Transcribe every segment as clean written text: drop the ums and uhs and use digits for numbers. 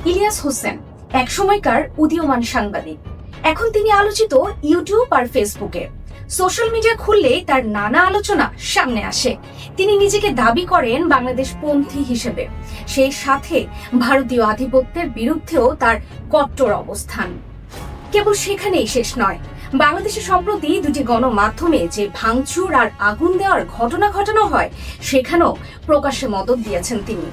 ইলিয়াস হোসেন একসময়কার উদীয়মান সাংবাদিক। এখন তিনি আলোচিত ইউটিউব আর ফেসবুকে। সোশ্যাল মিডিয়া খুললেই তার নানা আলোচনা সামনে আসে। তিনি নিজেকে দাবি করেন বাংলাদেশ পন্থী হিসেবে, সেই সাথে ভারতীয় আধিপত্যের বিরুদ্ধেও তার কট্টর অবস্থান। কেবল সেখানেই শেষ নয়, বাংলাদেশে সম্প্রতি দুটি গণমাধ্যমে যে ভাঙচুর আর আগুন দেওয়ার ঘটনা ঘটানো হয়, সেখানেও প্রকাশ্যে মদত দিয়েছেন তিনি।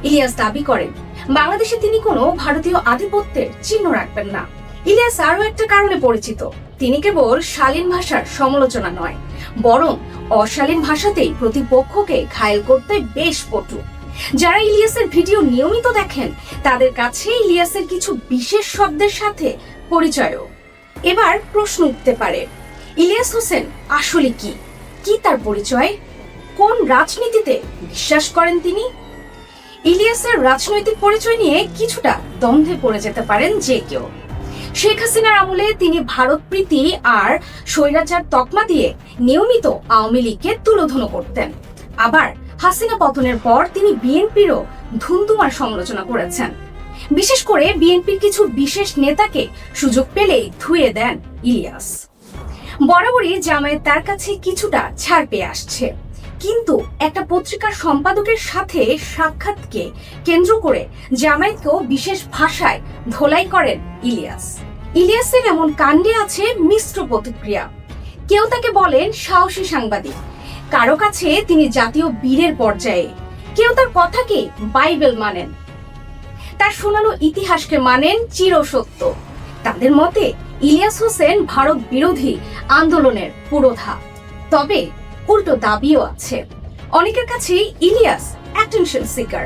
ইলিয়াস দাবি করেন বাংলাদেশে তিনি কোনো ভারতীয় আধিপত্যের চিহ্ন রাখবেন না। ইলিয়াস আরও একটা কারণে পরিচিত, তিনি কেবল শালীন ভাষার সমালোচনা নয়, বরং অশালীন ভাষাতেই প্রতিপক্ষকে ঘায়েল করতে বেশ পটু। যারা ইলিয়াসের ভিডিও নিয়মিত দেখেন, তাদের কাছে ইলিয়াসের কিছু বিশেষ শব্দের সাথে পরিচয়ও। এবার প্রশ্ন উঠতে পারে, ইলিয়াস হোসেন আসলে কি? কি তার পরিচয়? কোন রাজনীতিতে বিশ্বাস করেন তিনি? ইলিয়াসের রাজনৈতিক পরিচয় নিয়ে কিছুটা দ্বন্দ্বে পড়ে যেতে পারেন যে কেউ। শেখ হাসিনার আমলে তিনি ভারত প্রীতি আর স্বৈরাচার তকমা দিয়ে নিয়মিত আওয়ামী লীগকে তুলোধনো করতেন। আবার হাসিনা পতনের পর তিনি বিএনপিরও ধুমধুমার সমালোচনা করেছেন। বিশেষ করে বিএনপির কিছু বিশেষ নেতাকে সুযোগ পেলেই ধুয়ে দেন ইলিয়াস। বরাবরই জামায়াত তার কাছে কিছুটা ছাড় পেয়ে আসছে, কিন্তু একটা পত্রিকার সম্পাদকের সাথে সাক্ষাৎকে কেন্দ্র করে জামায়াতকেও বিশেষ ভাষায় ধোলাই করেন ইলিয়াস। ইলিয়াসের এমন কাণ্ডে আছে মিশ্র প্রতিক্রিয়া। কেউ তাকে বলেন সাহসী সাংবাদিক, কারো কাছে তিনি জাতীয় বীরের পর্যায়ে, কেউ তার কথাকে বাইবেল মানেন, তার শোনানো ইতিহাসকে মানেন চিরসত্য। তাদের মতে ইলিয়াস হোসেন ভারত বিরোধী আন্দোলনের পুরোধা। তবে উল্টো দাবিও আছে, অনেকের কাছে ইলিয়াস অ্যাটেনশন সিকার,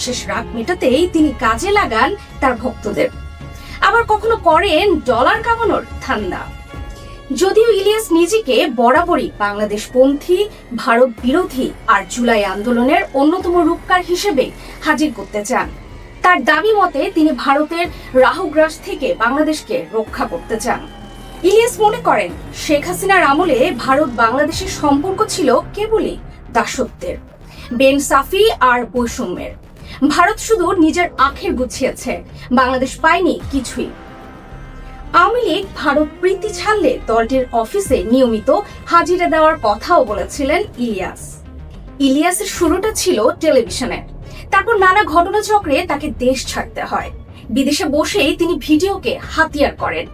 শেষ রাগ মেটাতেই তিনি কাজে লাগান তার ভক্তদের। আবার কখনো করেন ডলার কামানোর ধান্দা। যদিও ইলিয়াস নিজেকে বরাবরই বাংলাদেশপন্থী, ভারত বিরোধী আর জুলাই আন্দোলনের অন্যতম রূপকার হিসেবে হাজির করতে চান। তার দাবি মতে তিনি ভারতের রাহুগ্রাস থেকে বাংলাদেশকে রক্ষা করতে চান। ইলিয়াস মনে করেন শেখ হাসিনার আমলে ভারত বাংলাদেশের সম্পর্ক ছিল কেবলই দাসত্বের, বেনসাফি আর বৈষম্যের। ভারত শুধু নিজের আখের গুছিয়েছে, বাংলাদেশ পায়নি কিছুই। আওয়ামী লীগ ভারত প্রীতি ছাড়লে দলটির অফিসে নিয়মিত হাজিরা দেওয়ার কথাও বলেছিলেন ইলিয়াস। ইলিয়াসের শুরুটা ছিল টেলিভিশনে, তারপর নানা ঘটনাচক্রে তাকে দেশ ছাড়তে হয়। বিদেশে বসেই তিনি ভিডিওকে হাতিয়ার করেন।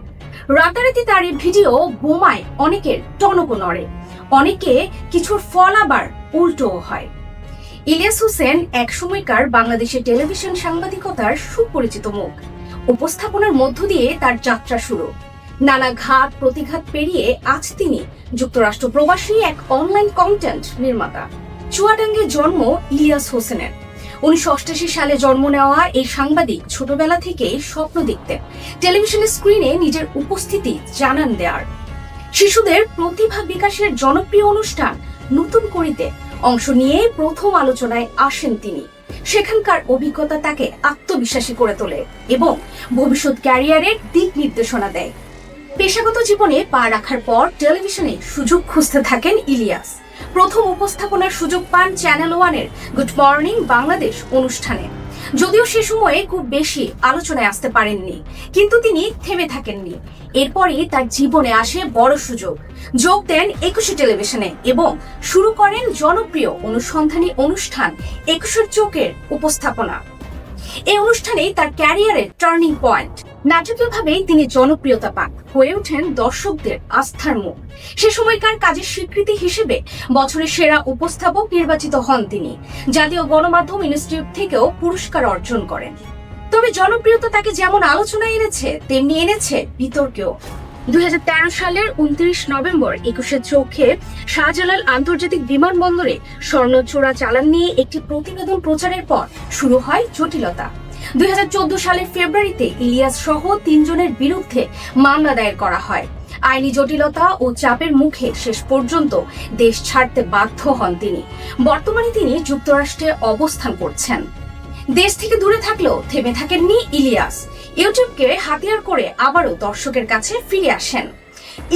রাতারাতি তার এই ভিডিও বোমায় অনেকের টনক নড়ে, অনেকে কিছুর ফল আবার উল্টোও হয়। ইলিয়াস হোসেন একসময়কার বাংলাদেশের টেলিভিশন সাংবাদিকতার সুপরিচিত মুখ। উপস্থাপনার মধ্য দিয়ে তার যাত্রা শুরু। নানা ঘাত প্রতিঘাত পেরিয়ে আজ তিনি যুক্তরাষ্ট্র প্রবাসী এক অনলাইন কন্টেন্ট নির্মাতা। চুয়াডাঙ্গে জন্ম ইলিয়াস হোসেনের। 1988 সালে জন্ম নেওয়া এই সাংবাদিক ছোটবেলা থেকে স্বপ্ন দেখতেন টেলিভিশনের স্ক্রিনে নিজের উপস্থিতি জানান দেওয়ার। শিশুদের প্রতিভা বিকাশের জনপ্রিয় অনুষ্ঠান নতুন করিতে অংশ নিয়ে প্রথম আলোচনায় আসেন তিনি। সেখানকার অভিজ্ঞতা তাকে আত্মবিশ্বাসী করে তোলে এবং ভবিষ্যৎ ক্যারিয়ারের দিক নির্দেশনা দেয়। পেশাগত জীবনে পা রাখার পর টেলিভিশনে সুযোগ খুঁজতে থাকেন ইলিয়াস। প্রথম উপস্থাপনার সুযোগ পান চ্যানেল ওয়ানের গুড মর্নিং বাংলাদেশ অনুষ্ঠানে। যদিও সে সময়ে খুব বেশি আলোচনায় আসতে পারেননি, কিন্তু তিনি থেমে থাকেননি। এরপরই তার জীবনে আসে বড় সুযোগ। যোগ দেন 21 টেলিভিশনে এবং শুরু করেন জনপ্রিয় অনুসন্ধানী অনুষ্ঠান 21 চোখের উপস্থাপনা। এই অনুষ্ঠানেই তার ক্যারিয়ারের টার্নিং পয়েন্ট। নাটকীয়ভাবেই তিনি জনপ্রিয়তা পান, হয়ে ওঠেন দর্শকদের আস্থার মুখ। সে সময়কার কাজের স্বীকৃতি হিসেবে বছরের সেরা উপস্থাপক নির্বাচিত হন তিনি। জাতীয় গণমাধ্যম ইনস্টিটিউট থেকেও পুরস্কার অর্জন করেন। তবে জনপ্রিয়তা তাকে যেমন আলোচনায় এনেছে, তেমনি এনেছে বিতর্কেও। 2013 সালের 29 নভেম্বর 21 চোখে শাহজালাল আন্তর্জাতিক বিমানবন্দরে স্বর্ণ চোরা চালান নিয়ে একটি প্রতিবেদন প্রচারের পর শুরু হয় জটিলতা। 2014 সালের ফেব্রুয়ারিতে ইলিয়াস সহ 3 জনের বিরুদ্ধে মামলা দায়ের করা হয়। আইনি জটিলতা ও চাপের মুখে শেষ পর্যন্ত দেশ ছাড়তে বাধ্য হন তিনি। বর্তমানে তিনি যুক্তরাষ্ট্রে অবস্থান করছেন। দেশ থেকে দূরে থাকলেও থেমে থাকেননি ইলিয়াস। ইউটিউবকে হাতিয়ার করে আবারও দর্শকের কাছে ফিরে আসেন।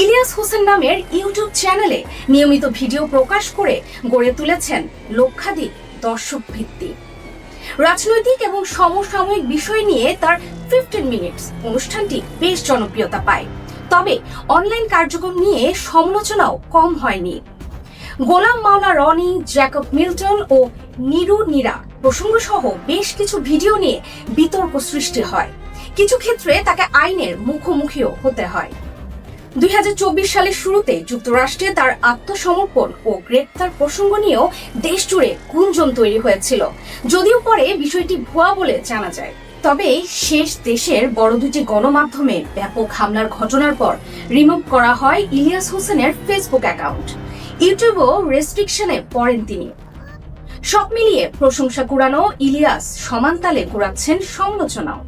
ইলিয়াস হোসেন নামের ইউটিউব চ্যানেলে নিয়মিত ভিডিও প্রকাশ করে গড়ে তুলেছেন লক্ষাধিক দর্শক ভিত্তি। রাজনৈতিক এবং সমসাময়িক বিষয় নিয়ে তার 15 মিনিটস অনুষ্ঠানটি বেশ জনপ্রিয়তা পায়। তবে অনলাইন কার্যক্রম নিয়ে সমালোচনাও কম হয়নি। গোলাম মাওলা রনি, জ্যাকব মিল্টন ও নিরু নীরা প্রসঙ্গ সহ বেশ কিছু ভিডিও নিয়ে বিতর্ক সৃষ্টি হয়। কিছু ক্ষেত্রে তাকে আইনের মুখোমুখিও হতে হয়। 2024 সালের শুরুতে যুক্তরাষ্ট্রে তার আত্মসমর্পণ ও গ্রেপ্তার প্রসঙ্গ নিয়েও দেশ জুড়ে গুঞ্জন তৈরি হয়েছিল, যদিও পরে বিষয়টি ভুয়া বলে জানা যায়। তবে শেষ দেশের বড় দুটি গণমাধ্যমে ব্যাপক হামলার ঘটনার পর রিমুভ করা হয় ইলিয়াস হোসেনের ফেসবুক অ্যাকাউন্ট। ইউটিউবও রেস্ট্রিকশনে পড়েন তিনি। সব মিলিয়ে প্রশংসা কুড়ানো ইলিয়াস সমানতালে কুড়াচ্ছেন সমালোচনাও।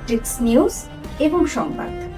টিক্স নিউজ এবং সংবাদ।